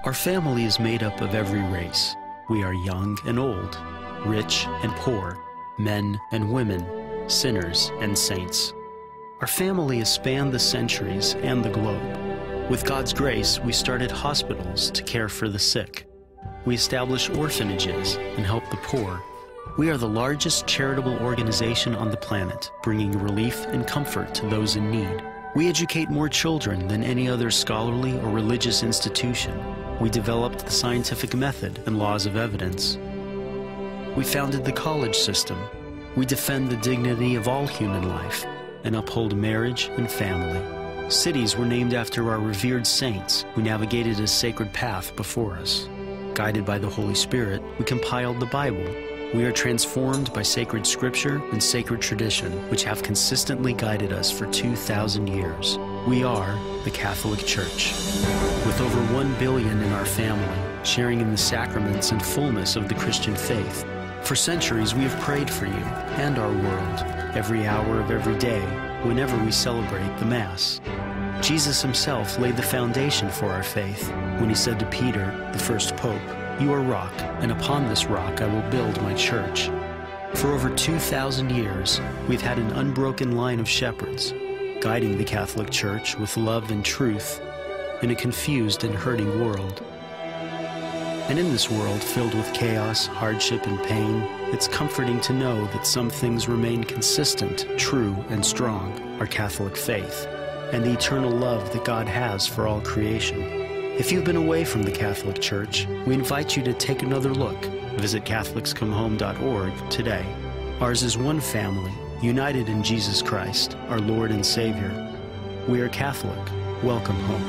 Our family is made up of every race. We are young and old, rich and poor, men and women, sinners and saints. Our family has spanned the centuries and the globe. With God's grace, we started hospitals to care for the sick. We establish orphanages and help the poor. We are the largest charitable organization on the planet, bringing relief and comfort to those in need. We educate more children than any other scholarly or religious institution. We developed the scientific method and laws of evidence. We founded the college system. We defend the dignity of all human life and uphold marriage and family. Cities were named after our revered saints who navigated a sacred path before us. Guided by the Holy Spirit, we compiled the Bible. We are transformed by sacred scripture and sacred tradition, which have consistently guided us for 2,000 years. We are the Catholic Church. With over 1 billion in our family, sharing in the sacraments and fullness of the Christian faith. For centuries, we have prayed for you and our world, every hour of every day, whenever we celebrate the Mass. Jesus himself laid the foundation for our faith when he said to Peter, the first pope, "You are rock, and upon this rock I will build my church." For over 2,000 years, we've had an unbroken line of shepherds, guiding the Catholic Church with love and truth in a confused and hurting world. And in this world filled with chaos, hardship, and pain, it's comforting to know that some things remain consistent, true, and strong, our Catholic faith, and the eternal love that God has for all creation. If you've been away from the Catholic Church, we invite you to take another look. Visit CatholicsComeHome.org today. Ours is one family, united in Jesus Christ, our Lord and Savior. We are Catholic. Welcome home.